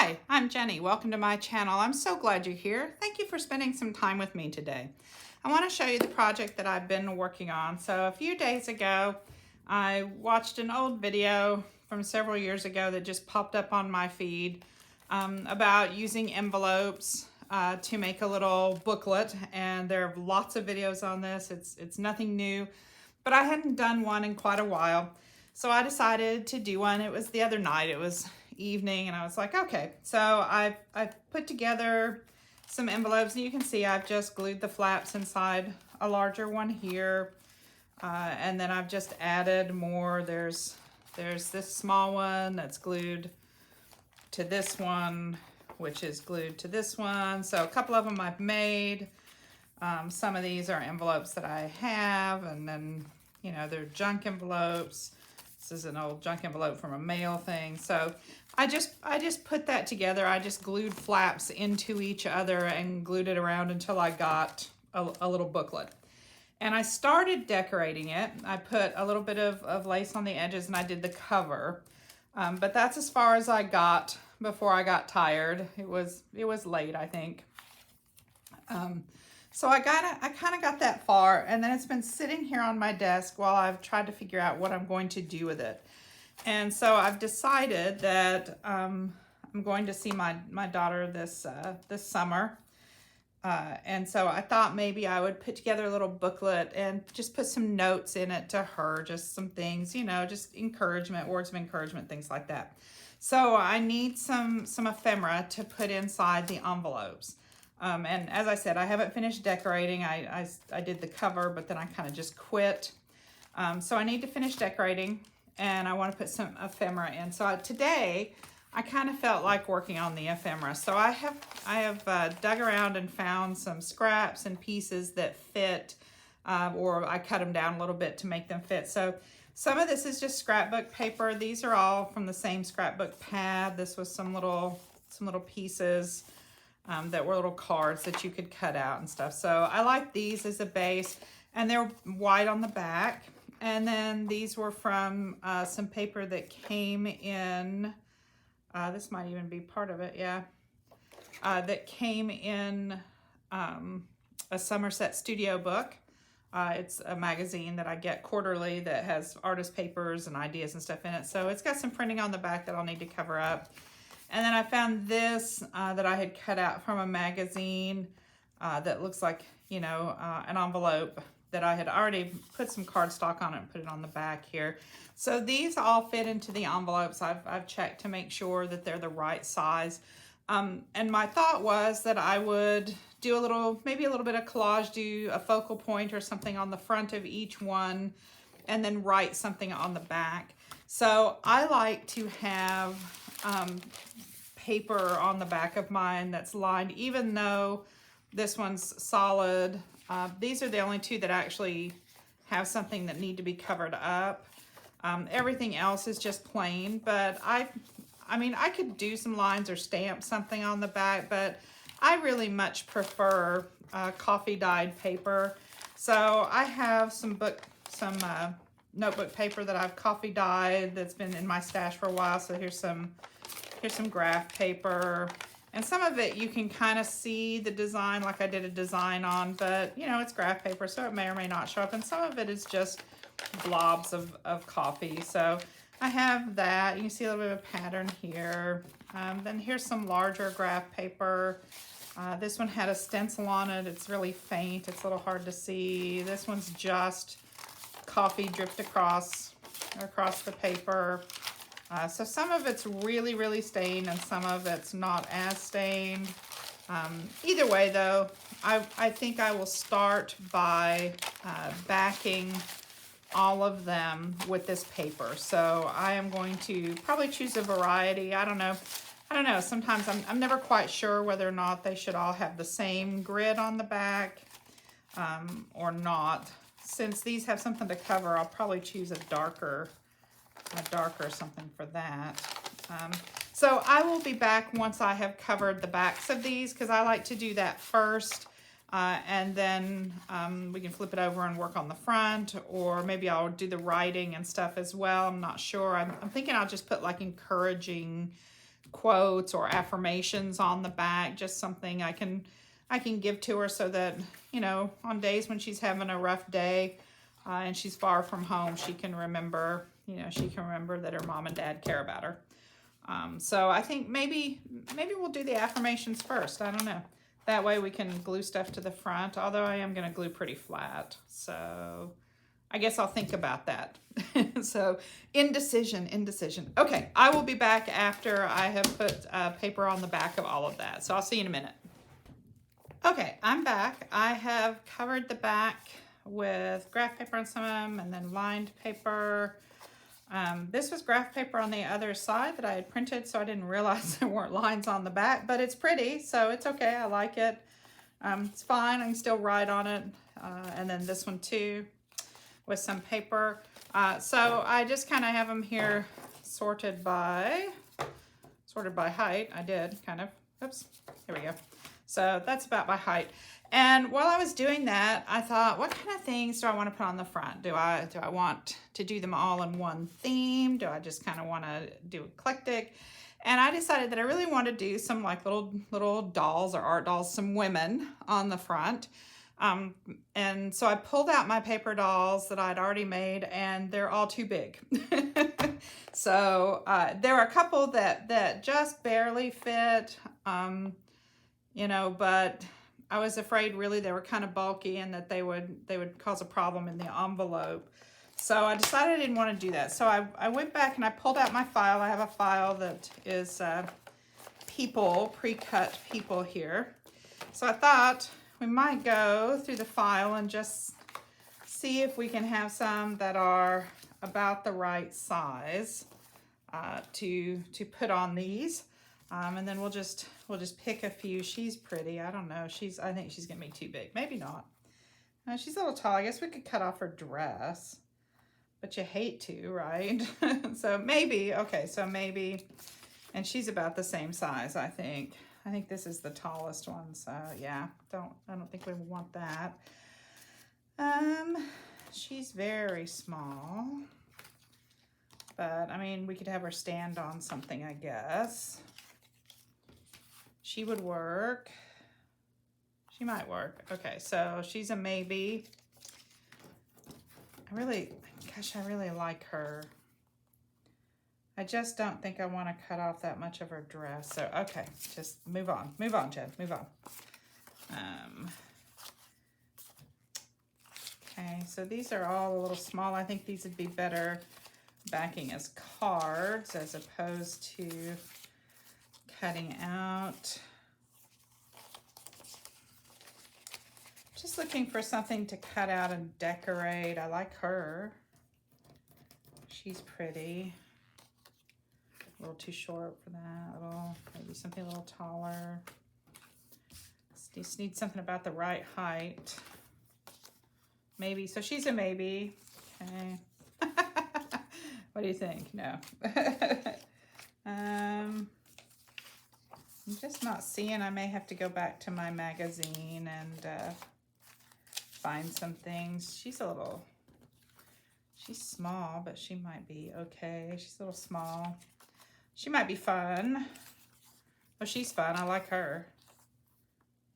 Hi, I'm Jenny. Welcome to my channel. I'm so glad you're here. Thank you for spending some time with me today. I want to show you the project that I've been working on. So a few days ago, I watched an old video from several years ago that just popped up on my feed about using envelopes to make a little booklet. And there are lots of videos on this. It's nothing new, but I hadn't done one in quite a while. So I decided to do one. It was the other night. It was evening and I was like, okay. So I've put together some envelopes, and you can see I've just glued the flaps inside a larger one here. And then I've just added more. There's this small one that's glued to this one, which is glued to this one. So a couple of them I've made. Some of these are envelopes that I have, and then, you know, they're junk envelopes. This is an old junk envelope from a mail thing. So I just put that together. I just glued flaps into each other and glued it around until I got a little booklet. And I started decorating it. I put a little bit of lace on the edges and I did the cover. But that's as far as I got before I got tired. It was late, I think. So I kind of got that far, and then it's been sitting here on my desk while I've tried to figure out what I'm going to do with it. And so I've decided that I'm going to see my daughter this summer. And so I thought maybe I would put together a little booklet and just put some notes in it to her, just some things, you know, just encouragement, words of encouragement, things like that. So I need some ephemera to put inside the envelopes. And as I said, I haven't finished decorating. I did the cover, but then I kind of just quit. So I need to finish decorating, and I want to put some ephemera in. So today, I kind of felt like working on the ephemera. So I have dug around and found some scraps and pieces that fit, or I cut them down a little bit to make them fit. So some of this is just scrapbook paper. These are all from the same scrapbook pad. This was some little pieces that were little cards that you could cut out and stuff. So I like these as a base, and they're white on the back. And then these were from some paper that came in, this might even be part of it, yeah. That came in a Somerset Studio book. It's a magazine that I get quarterly that has artist papers and ideas and stuff in it. So it's got some printing on the back that I'll need to cover up. And then I found this that I had cut out from a magazine that looks like, you know, an envelope that I had already put some cardstock on it and put it on the back here. So these all fit into the envelopes. I've checked to make sure that they're the right size. And my thought was that I would do maybe a little bit of collage, do a focal point or something on the front of each one, and then write something on the back. So I like to have paper on the back of mine that's lined, even though this one's solid. These are the only two that actually have something that need to be covered up. Everything else is just plain, but I mean, I could do some lines or stamp something on the back, but I really much prefer coffee dyed paper. So I have some notebook paper that I've coffee dyed that's been in my stash for a while. So here's some graph paper, and some of it you can kind of see the design, like I did a design on, but you know, it's graph paper, so it may or may not show up, and some of it is just blobs of coffee. So I have that. You can see a little bit of a pattern here. Then here's some larger graph paper. This one had a stencil on it. It's really faint. It's a little hard to see. This one's just coffee dripped across the paper. So some of it's really, really stained, and some of it's not as stained. Either way, though, I think I will start by backing all of them with this paper. So I am going to probably choose a variety. I don't know. Sometimes I'm never quite sure whether or not they should all have the same grid on the back or not. Since these have something to cover, I'll probably choose a darker something for that. So I will be back once I have covered the backs of these, because I like to do that first, and then we can flip it over and work on the front, or maybe I'll do the writing and stuff as well. I'm not sure. I'm thinking I'll just put like encouraging quotes or affirmations on the back, just something I can give to her so that, you know, on days when she's having a rough day and she's far from home, she can remember, you know, she can remember that her mom and dad care about her. So I think maybe we'll do the affirmations first. I don't know. That way we can glue stuff to the front, although I am going to glue pretty flat. So I guess I'll think about that. So indecision. Okay, I will be back after I have put paper on the back of all of that. So I'll see you in a minute. Okay, I'm back. I have covered the back with graph paper on some of them and then lined paper. This was graph paper on the other side that I had printed, so I didn't realize there weren't lines on the back, but it's pretty, so it's okay. I like it. It's fine. I can still write on it. And then this one too with some paper. So I just kind of have them here sorted by height. I did kind of. Oops. Here we go. So that's about by height. And while I was doing that, I thought, what kind of things do I want to put on the front? Do I want to do them all in one theme? Do I just kind of want to do eclectic? And I decided that I really want to do some like little dolls or art dolls, some women on the front. And so I pulled out my paper dolls that I'd already made, and they're all too big. So there are a couple that just barely fit, you know, but I was afraid really they were kind of bulky and that they would cause a problem in the envelope. So I decided I didn't want to do that. So I went back and I pulled out my file. I have a file that is people, pre-cut people here. So I thought we might go through the file and just see if we can have some that are about the right size to put on these. And then we'll just pick a few. She's pretty. I don't know. I think she's gonna be too big. Maybe not. She's a little tall. I guess we could cut off her dress, but you hate to, right? So maybe. Okay. So maybe, and she's about the same size. I think this is the tallest one. So yeah. I don't think we want that. She's very small, but I mean, we could have her stand on something, I guess. She would work. She might work. Okay, so she's a maybe. I really like her. I just don't think I want to cut off that much of her dress. So, okay, just move on. Move on, Jen. Move on. Okay, so these are all a little small. I think these would be better backing as cards as opposed to cutting out. Just looking for something to cut out and decorate. I like her. She's pretty. A little too short for that. Maybe something a little taller. Just need something about the right height. Maybe. So she's a maybe. Okay. What do you think? No. I'm just not seeing. I may have to go back to my magazine and find some things. She's small, but she might be okay. She's a little small. She might be fun. Oh, she's fun. I like her.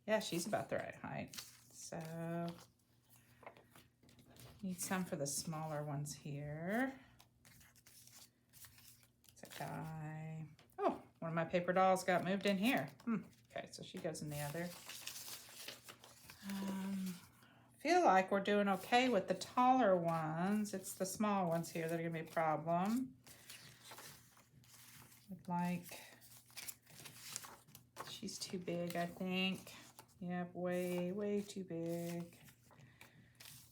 Yeah, she's about the right height. So, need some for the smaller ones here. It's a guy. Oh, one of my paper dolls got moved in here. Okay, so she goes in the other. Feel like we're doing okay with the taller ones. It's the small ones here that are gonna be a problem. Like, she's too big, I think. Yep, way too big.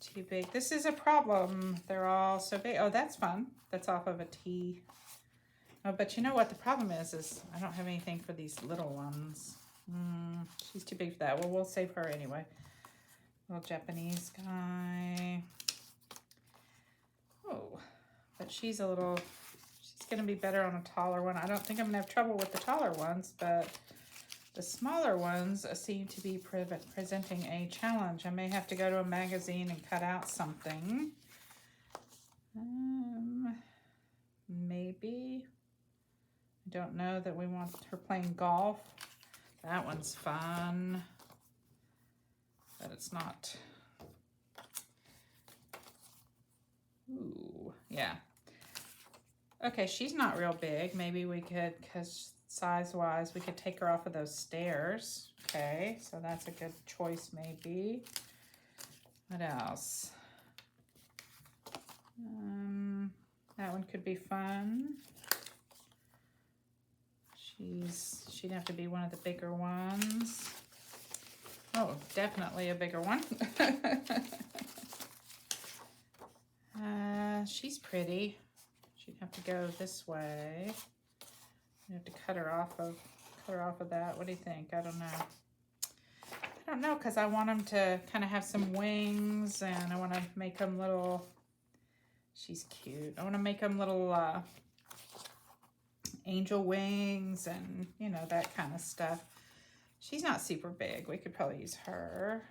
Too big. This is a problem. They're all so big. Oh, that's fun. That's off of a T. Oh, but you know what the problem is I don't have anything for these little ones. She's too big for that. Well, we'll save her anyway. Little Japanese guy. Oh, but she's going to be better on a taller one. I don't think I'm going to have trouble with the taller ones, but the smaller ones seem to be presenting a challenge. I may have to go to a magazine and cut out something. Maybe. I don't know that we want her playing golf. That one's fun, but it's not. Ooh, yeah. Okay, she's not real big. Maybe we could, because size-wise, we could take her off of those stairs. Okay, so that's a good choice maybe. What else? That one could be fun. She'd have to be one of the bigger ones. Oh, definitely a bigger one. She's pretty. She'd have to go this way. You have to cut her off of that. What do you think? I don't know. I don't know, because I want them to kind of have some wings, and I want to make them little. She's cute. I want to make them little angel wings and, you know, that kind of stuff. She's not super big. We could probably use her.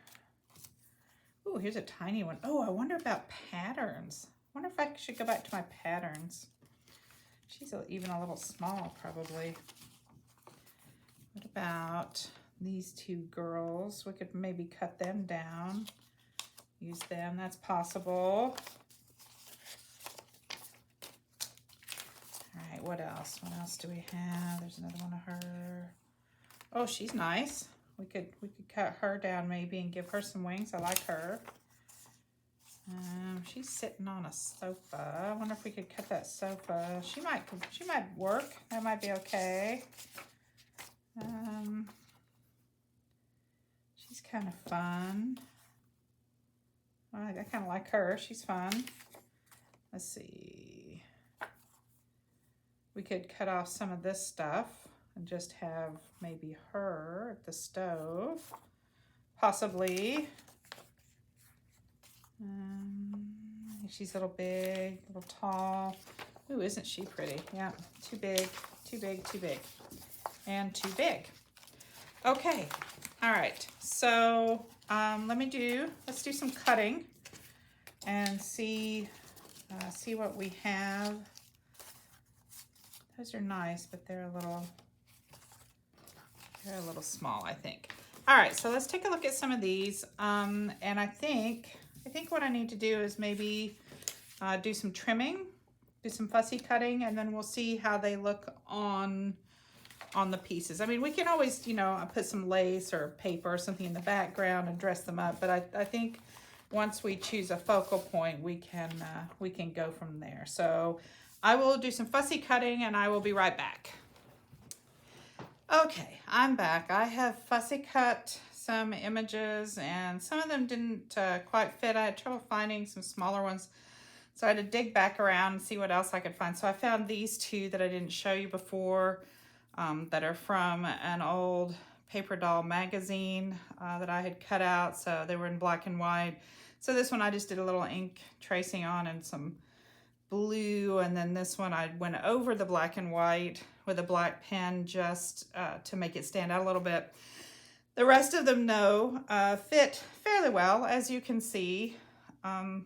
Ooh, here's a tiny one. Oh, I wonder about patterns. I wonder if I should go back to my patterns. She's even a little small, probably. What about these two girls? We could maybe cut them down. Use them. That's possible. All right, what else? What else do we have? There's another one of her. Oh, she's nice. We could cut her down maybe and give her some wings. I like her. She's sitting on a sofa. I wonder if we could cut that sofa. She might work. That might be okay. She's kind of fun. I kind of like her. She's fun. Let's see. We could cut off some of this stuff and just have maybe her at the stove. Possibly. She's a little big, a little tall. Ooh, isn't she pretty? Yeah, too big, too big, too big, and too big. Okay, all right. So let's do some cutting and see what we have. Those are nice, but they're a little small, I think. All right, so let's take a look at some of these. And I think what I need to do is maybe do some trimming, do some fussy cutting, and then we'll see how they look on the pieces. I mean, we can always, you know, put some lace or paper or something in the background and dress them up, but I think once we choose a focal point, we can go from there. So I will do some fussy cutting and I will be right back. Okay, I'm back. I have fussy cut some images and some of them didn't quite fit. I had trouble finding some smaller ones. So I had to dig back around and see what else I could find. So I found these two that I didn't show you before that are from an old paper doll magazine that I had cut out. So they were in black and white. So this one I just did a little ink tracing on and some blue. And then this one I went over the black and white with a black pen just to make it stand out a little bit. The rest of them, fit fairly well, as you can see. I'm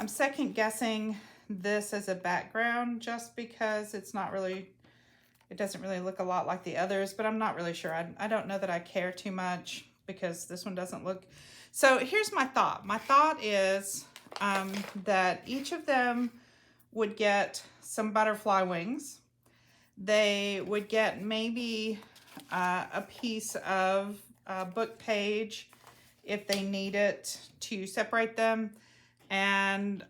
second guessing this as a background just because it doesn't really look a lot like the others, but I'm not really sure. I don't know that I care too much because this one doesn't look. So here's my thought. My thought is that each of them would get some butterfly wings. They would get maybe a piece of a book page if they need it to separate them, and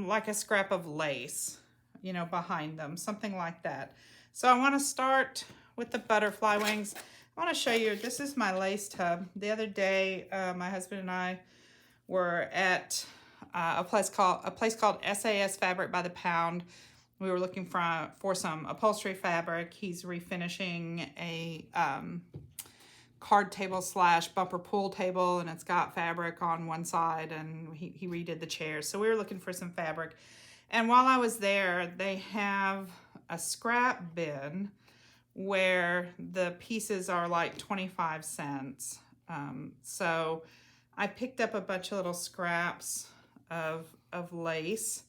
like a scrap of lace, you know, behind them, something like that. So I want to start with the butterfly wings. I want to show you, this is my lace tub. The other day, my husband and I were at a place called SAS Fabric by the Pound. We were looking for some upholstery fabric. He's refinishing a card table / bumper pool table, and it's got fabric on one side, and he redid the chairs. So we were looking for some fabric. And while I was there, they have a scrap bin where the pieces are like 25 cents. So I picked up a bunch of little scraps of lace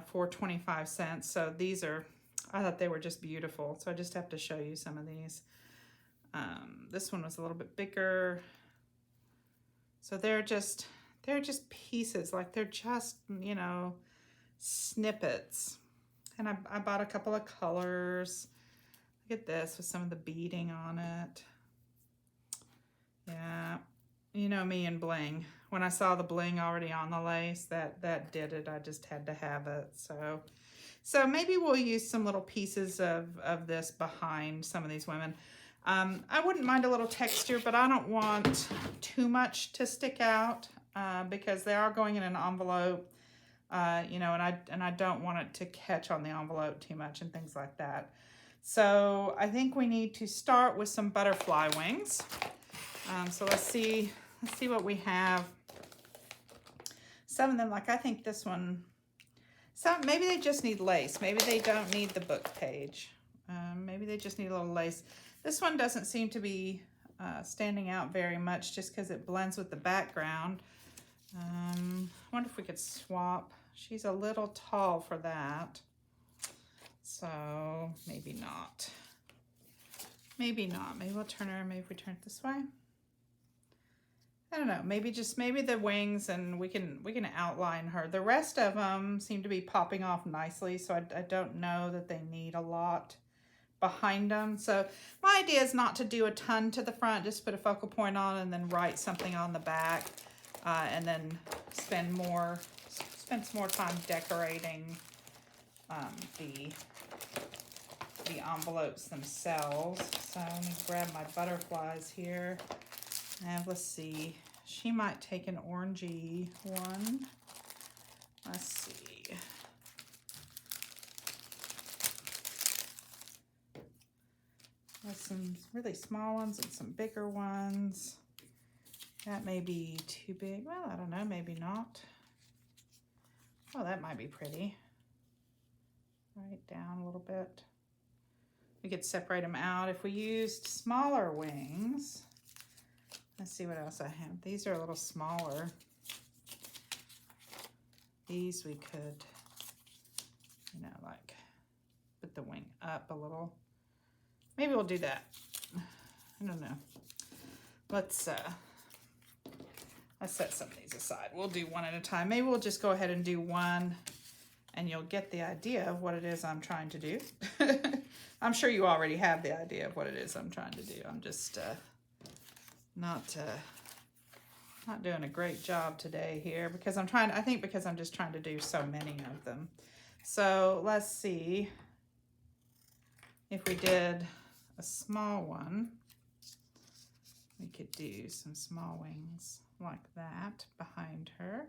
for 25 cents. So these are, I thought they were just beautiful. So I just have to show you some of these. This one was a little bit bigger. So they're just pieces, like they're just, you know, snippets. And I bought a couple of colors. Look at this with some of the beading on it. Yeah, you know me and bling. When I saw the bling already on the lace, that did it. I just had to have it. So maybe we'll use some little pieces of this behind some of these women. I wouldn't mind a little texture, but I don't want too much to stick out because they are going in an envelope, you know, and I don't want it to catch on the envelope too much and things like that. So I think we need to start with some butterfly wings. So let's see what we have. Some of them, like I think this one, maybe they just need lace. Maybe they don't need the book page. Maybe they just need a little lace. This one doesn't seem to be standing out very much just because it blends with the background. I wonder if we could swap. She's a little tall for that. So maybe not. Maybe not. Maybe we'll turn her, maybe if we turn it this way. I don't know, maybe the wings, and we can outline her. The rest of them seem to be popping off nicely, so I don't know that they need a lot behind them. So my idea is not to do a ton to the front, just put a focal point on and then write something on the back, and then spend some more time decorating the envelopes themselves. So let me grab my butterflies here. And let's see, she might take an orangey one. Let's see. There's some really small ones and some bigger ones. That may be too big. Well, I don't know, maybe not. Oh, that might be pretty. Right down a little bit. We could separate them out. If we used smaller wings, let's see what else I have. These are a little smaller. These we could, you know, like put the wing up a little. Maybe we'll do that. I don't know. Let's set some of these aside. We'll do one at a time. Maybe we'll just go ahead and do one, and you'll get the idea of what it is I'm trying to do. I'm sure you already have the idea of what it is I'm trying to do. I'm just not doing a great job today here because I think because I'm just trying to do so many of them. So let's see if we did a small one. We could do some small wings like that behind her.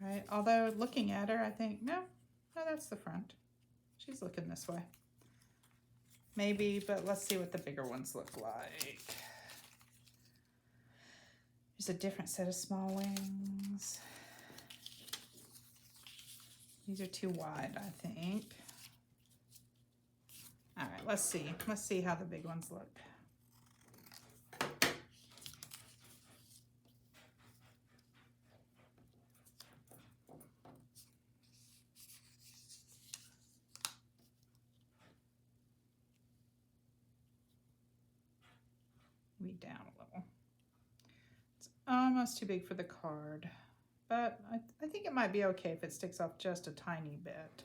Right, although looking at her, I think, no, that's the front. She's looking this way. Maybe, but let's see what the bigger ones look like. There's a different set of small wings. These are too wide, I think. All right, let's see. Let's see how the big ones look. Weed down a little. It's almost too big for the card, but I think it might be okay if it sticks off just a tiny bit.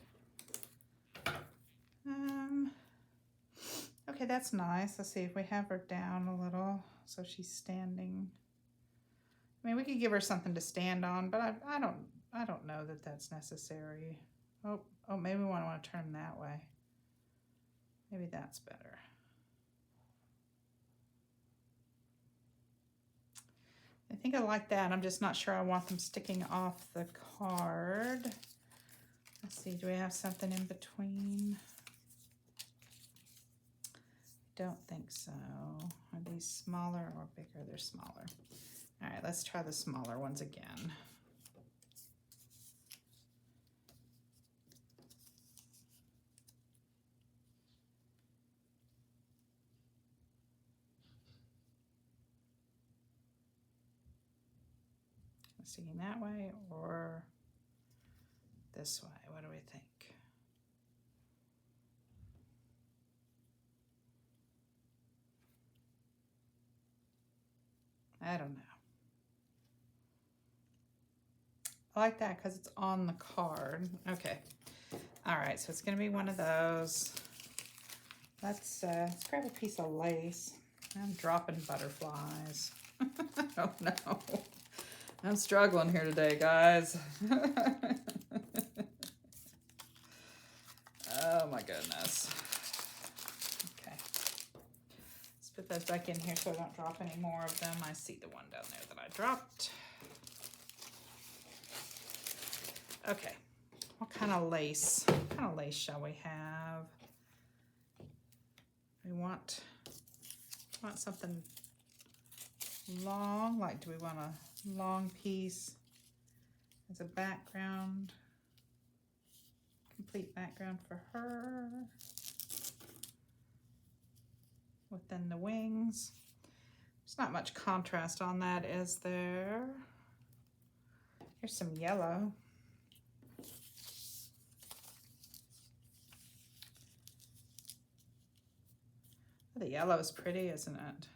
Okay, that's nice. Let's see if we have her down a little so she's standing. I mean, we could give her something to stand on, but I don't know that that's necessary. Oh, maybe we want to turn them that way. Maybe that's better. I think I like that. I'm just not sure I want them sticking off the card. Let's see, do we have something in between? Don't think so. Are these smaller or bigger? They're smaller. All right, let's try the smaller ones again. Sticking that way or this way? What do we think? I don't know. I like that because it's on the card. Okay. All right, so it's going to be one of those. Let's grab a piece of lace. I'm dropping butterflies. Oh no. I'm struggling here today, guys. Oh my goodness. Okay. Let's put those back in here so I don't drop any more of them. I see the one down there that I dropped. Okay. What kind of lace shall we have? We want something long. Like, do we want a long piece as a background? Complete background for her. Within the wings. There's not much contrast on that, is there? Here's some yellow. The yellow is pretty, isn't it?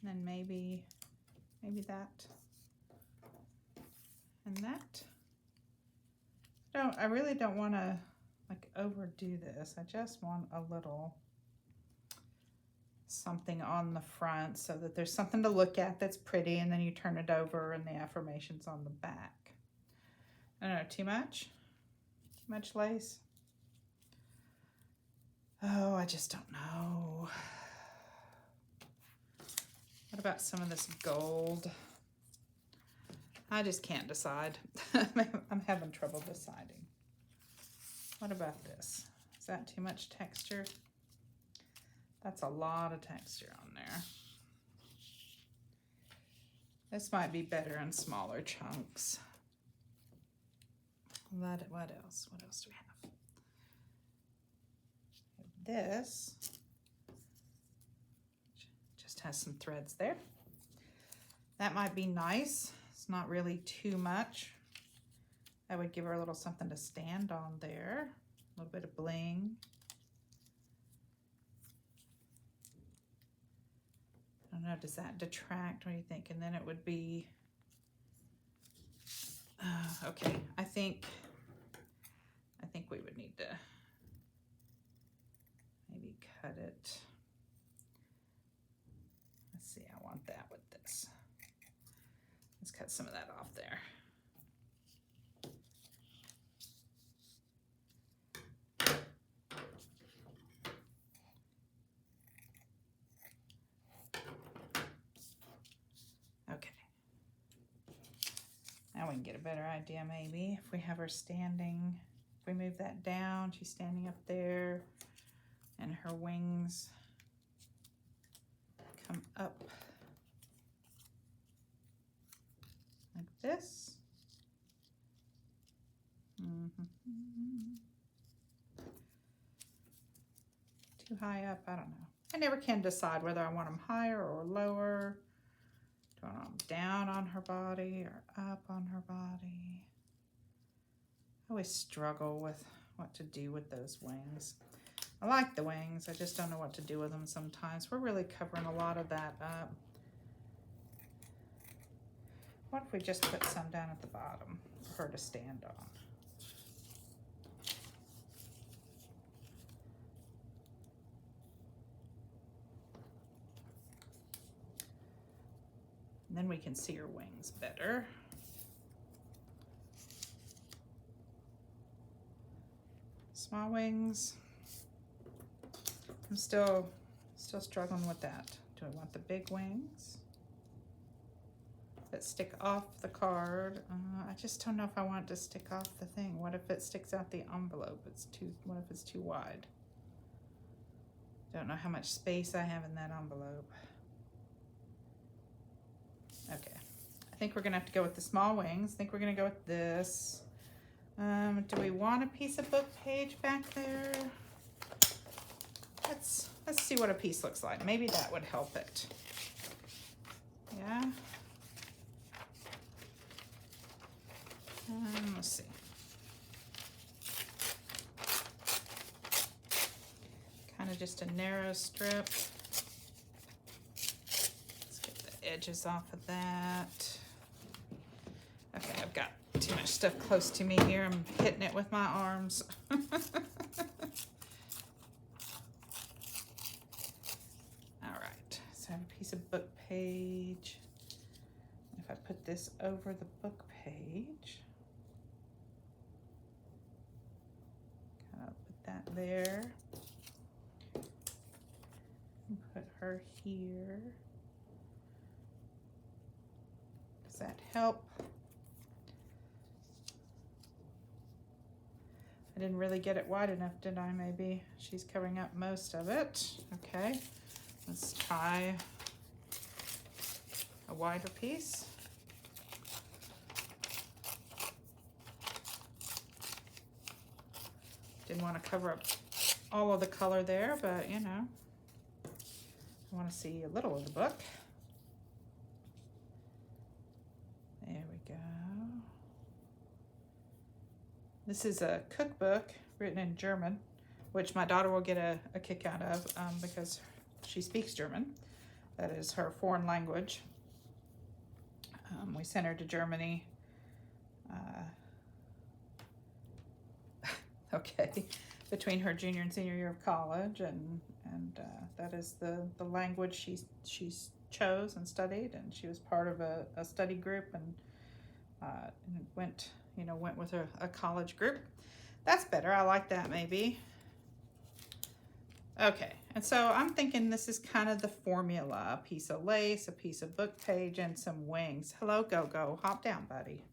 And then maybe that and that. I really don't want to like overdo this. I just want a little something on the front so that there's something to look at that's pretty, and then you turn it over and the affirmations on the back. I don't know, too much? Too much lace? Oh, I just don't know. What about some of this gold? I just can't decide. I'm having trouble deciding. What about this? Is that too much texture? That's a lot of texture on there. This might be better in smaller chunks. What else? What else do we have? This just has some threads there. That might be nice. It's not really too much. That would give her a little something to stand on there. A little bit of bling. I don't know, does that detract? What do you think? And then it would be, okay, I think we would need to maybe cut it. Let's see, I want that with this. Let's cut some of that off there. Okay. Now we can get a better idea maybe if we have her standing. If we move that down, she's standing up there and her wings come up like this. Too high up, I don't know. I never can decide whether I want them higher or lower. Do I want them down on her body or up on her body? I always struggle with what to do with those wings. I like the wings, I just don't know what to do with them sometimes. We're really covering a lot of that up. What if we just put some down at the bottom for her to stand on? And then we can see her wings better. Small wings. I'm still struggling with that. Do I want the big wings that stick off the card? I just don't know if I want it to stick off the thing. What if it sticks out the envelope? What if it's too wide? Don't know how much space I have in that envelope. Okay, I think we're gonna have to go with the small wings. I think we're gonna go with this. Do we want a piece of book page back there? let's see what a piece looks like. Maybe that would help it. Yeah. Let's see. Kind of just a narrow strip. Let's get the edges off of that. Okay, I've got too much stuff close to me here. I'm hitting it with my arms. All right, so I have a piece of book page. If I put this over the book page, kind of put that there. And put her here. Does that help? I didn't really get it wide enough, did I? Maybe she's covering up most of it. Okay, let's try a wider piece. Didn't want to cover up all of the color there, but you know, I want to see a little of the book. There we go. This is a cookbook written in German, which my daughter will get a kick out of because she speaks German. That is her foreign language. We sent her to Germany. Okay, between her junior and senior year of college, and that is the language she chose and studied, and she was part of a study group and went with a college group. That's better. I like that maybe. Okay, and so I'm thinking this is kind of the formula: a piece of lace, a piece of book page, and some wings. Hello, go, hop down, buddy.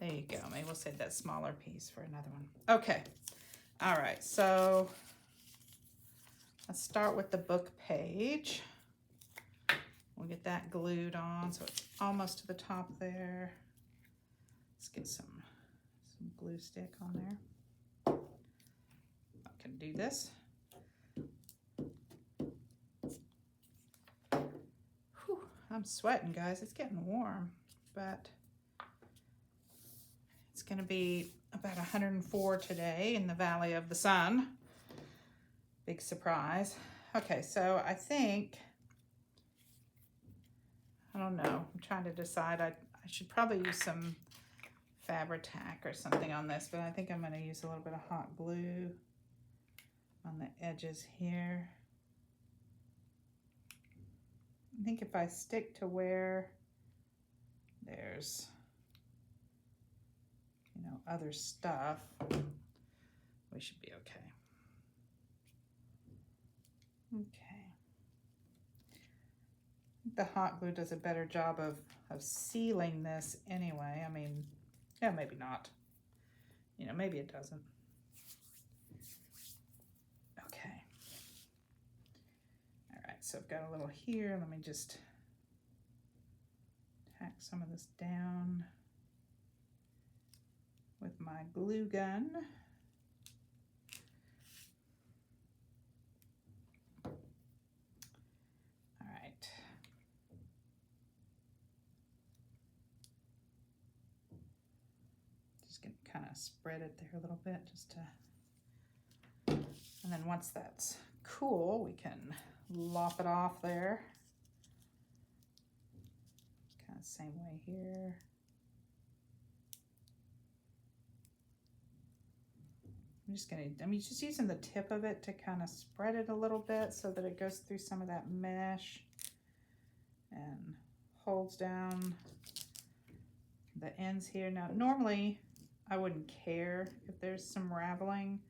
There you go. Maybe we'll save that smaller piece for another one. Okay. All right. So let's start with the book page. We'll get that glued on so it's almost to the top there. Let's get some glue stick on there. I can do this. Whew, I'm sweating, guys. It's getting warm, but it's going to be about 104 today in the Valley of the Sun. Big surprise. Okay, so I think, I don't know, I'm trying to decide. I should probably use some Fabri-Tac or something on this, but I think I'm going to use a little bit of hot glue on the edges here. I think if I stick to where there's other stuff, we should be okay. Okay. I think the hot glue does a better job of sealing this anyway. I mean, yeah, maybe not. Maybe it doesn't. Okay. All right, so I've got a little here. Let me just tack some of this down with my glue gun. All right. Just gonna kind of spread it there a little bit just to, and then once that's cool, we can lop it off there. Kind of same way here. I'm just using the tip of it to kind of spread it a little bit so that it goes through some of that mesh and holds down the ends here. Now, normally I wouldn't care if there's some raveling,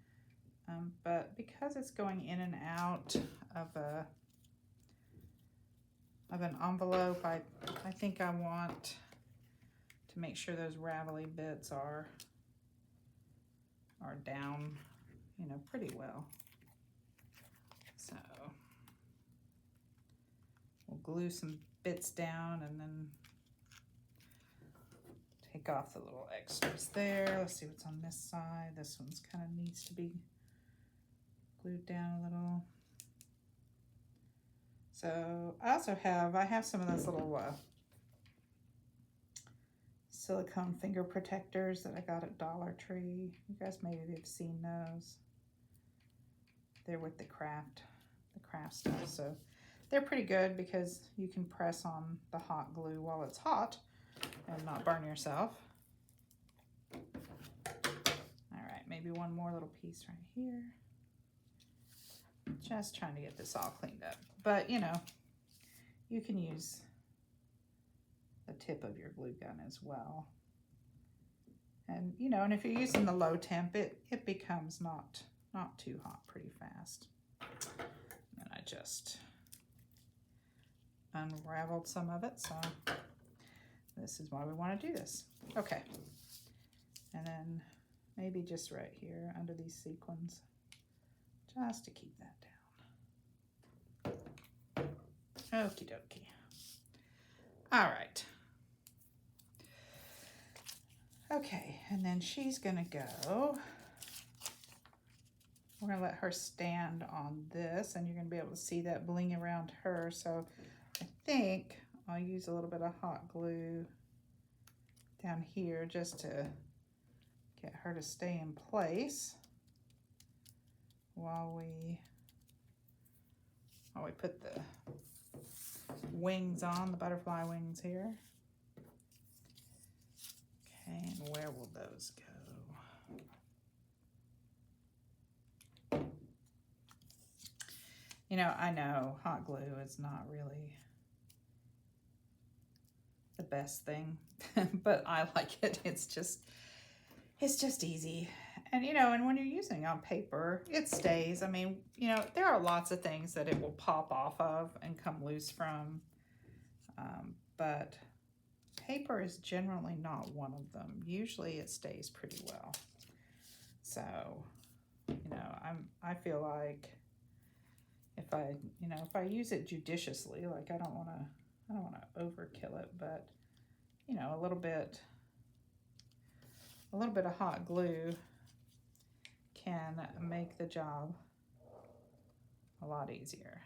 but because it's going in and out of an envelope, I think I want to make sure those ravelly bits are down, pretty well. So we'll glue some bits down and then take off the little extras there. Let's see what's on this side. This one's kind of needs to be glued down a little. So I also have some of those little silicone finger protectors that I got at Dollar Tree. You guys maybe have seen those. They're with the craft stuff. So they're pretty good because you can press on the hot glue while it's hot and not burn yourself. All right, maybe one more little piece right here. Just trying to get this all cleaned up. But, you know, you can use the tip of your glue gun as well. And, you know, and if you're using the low temp, it becomes not too hot pretty fast. And I just unraveled some of it, so this is why we want to do this. Okay. And then maybe just right here under these sequins, just to keep that down. Okie dokie. All right. Okay, and then she's gonna go. We're gonna let her stand on this, and you're gonna be able to see that bling around her. So I think I'll use a little bit of hot glue down here just to get her to stay in place while we put the wings on, the butterfly wings here. Okay, and where will those go? You know, I know hot glue is not really the best thing, but I like it. It's just easy. And, you know, and when you're using it on paper, it stays. I mean, you know, there are lots of things that it will pop off of and come loose from, but paper is generally not one of them. Usually it stays pretty well. So, you know, I feel like if I use it judiciously, like I don't want to overkill it, but, you know, a little bit of hot glue can make the job a lot easier.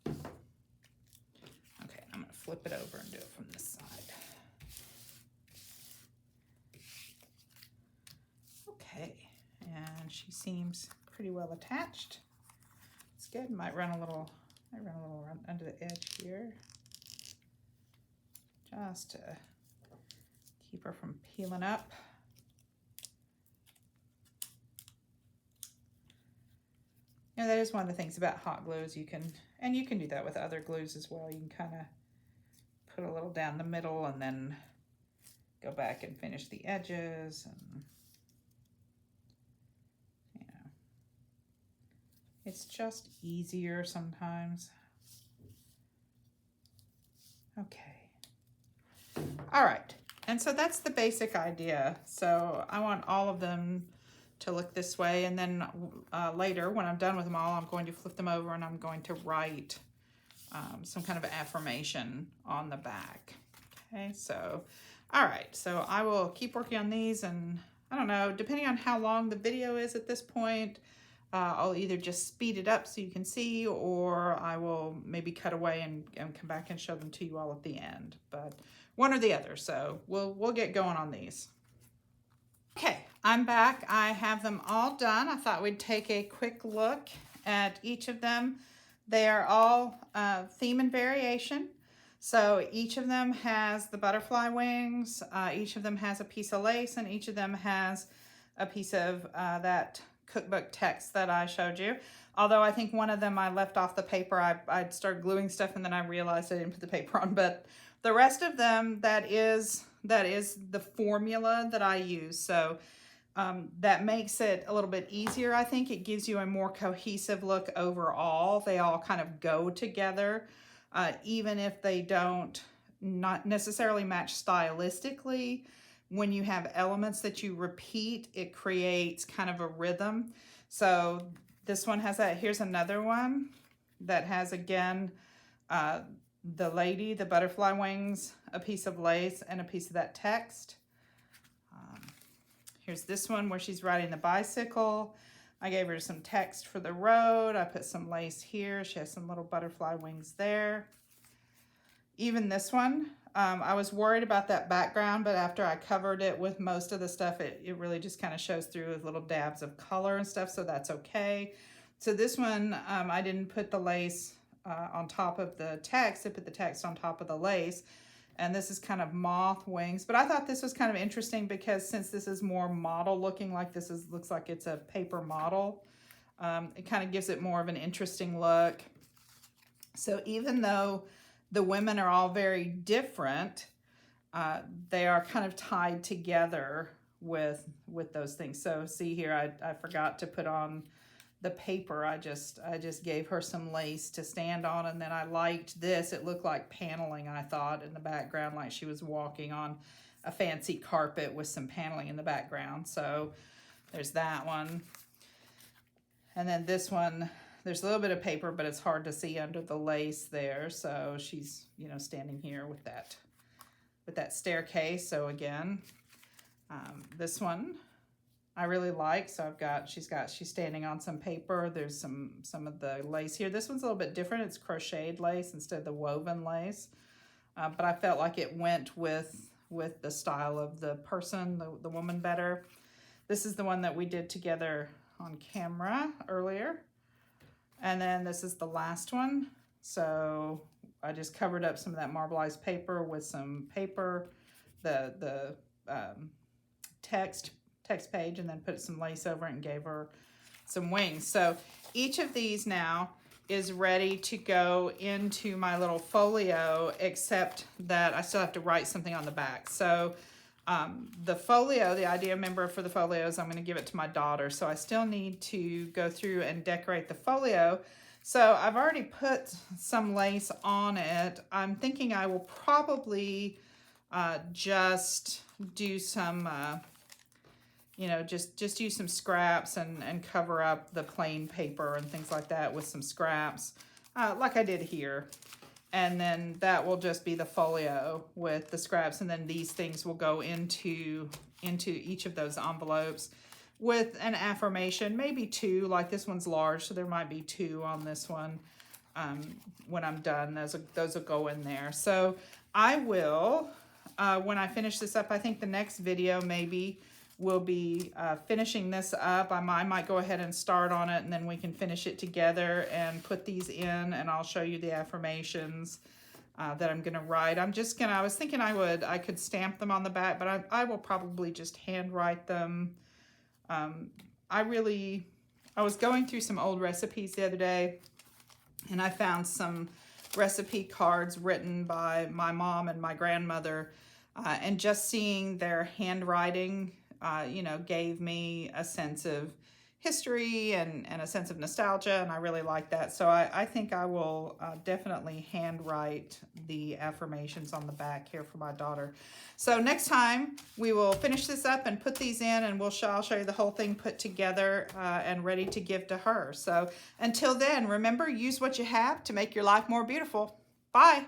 Okay, I'm going to flip it over and do it from this side. Okay, and she seems pretty well attached. It's good. Might run a little under the edge here, just to keep her from peeling up. Now that is one of the things about hot glues. You can do that with other glues as well. You can kind of put a little down the middle and then go back and finish the edges, and you know, it's just easier sometimes. Okay. All right, and so that's the basic idea. So I want all of them to look this way, and then later when I'm done with them all, I'm going to flip them over and I'm going to write some kind of affirmation on the back. Okay, so all right, so I will keep working on these, and I don't know, depending on how long the video is at this point, I'll either just speed it up so you can see, or I will maybe cut away and come back and show them to you all at the end, but one or the other. So we'll get going on these. Okay, I'm back. I have them all done. I thought we'd take a quick look at each of them. They are all theme and variation. So each of them has the butterfly wings, each of them has a piece of lace, and each of them has a piece of that cookbook text that I showed you. Although I think one of them I left off the paper. I started gluing stuff and then I realized I didn't put the paper on. But the rest of them, that is the formula that I use. So that makes it a little bit easier. I think it gives you a more cohesive look overall. They all kind of go together, even if they don't not necessarily match stylistically. When you have elements that you repeat, it creates kind of a rhythm. So this one has that. Here's another one that has, again, the lady, the butterfly wings, a piece of lace, and a piece of that text. Here's this one where she's riding the bicycle. I gave her some text for the road. I put some lace here. She has some little butterfly wings there. Even this one, I was worried about that background, but after I covered it with most of the stuff, it really just kind of shows through with little dabs of color and stuff, so that's okay. So this one, I didn't put the lace on top of the text. I put the text on top of the lace. And this is kind of moth wings, but I thought this was kind of interesting because since this is more model looking, like this looks like it's a paper model, it kind of gives it more of an interesting look. So even though the women are all very different, they are kind of tied together with those things. So see here, I forgot to put on the paper. I just gave her some lace to stand on, and then I liked this. It looked like paneling, I thought, in the background, like she was walking on a fancy carpet with some paneling in the background. So there's that one. And then this one, there's a little bit of paper, but it's hard to see under the lace there. So she's, you know, standing here with that staircase. So again, this one I really like. So she's standing on some paper. There's some of the lace here. This one's a little bit different. It's crocheted lace instead of the woven lace. But I felt like it went with the style of the person, the woman, better. This is the one that we did together on camera earlier. And then this is the last one. So I just covered up some of that marbleized paper with some paper, the text page, and then put some lace over it and gave her some wings. So each of these now is ready to go into my little folio, except that I still have to write something on the back. So the folio, the idea member for the folio is I'm going to give it to my daughter. So I still need to go through and decorate the folio. So I've already put some lace on it. I'm thinking I will probably just do some you know, just use some scraps and cover up the plain paper and things like that with some scraps, like I did here. And then that will just be the folio with the scraps, and then these things will go into each of those envelopes with an affirmation, maybe 2, like this one's large, so there might be 2 on this one. When I'm done, those will go in there. So I will, when I finish this up, I think the next video maybe we'll be finishing this up. I might go ahead and start on it, and then we can finish it together and put these in, and I'll show you the affirmations that I'm going to write. I was thinking I could stamp them on the back, but I will probably just hand write them. I was going through some old recipes the other day, and I found some recipe cards written by my mom and my grandmother, and just seeing their handwriting you know, gave me a sense of history and a sense of nostalgia, and I really like that. So I think I will definitely handwrite the affirmations on the back here for my daughter. So next time we will finish this up and put these in, and I'll show you the whole thing put together and ready to give to her. So until then, remember, use what you have to make your life more beautiful. Bye.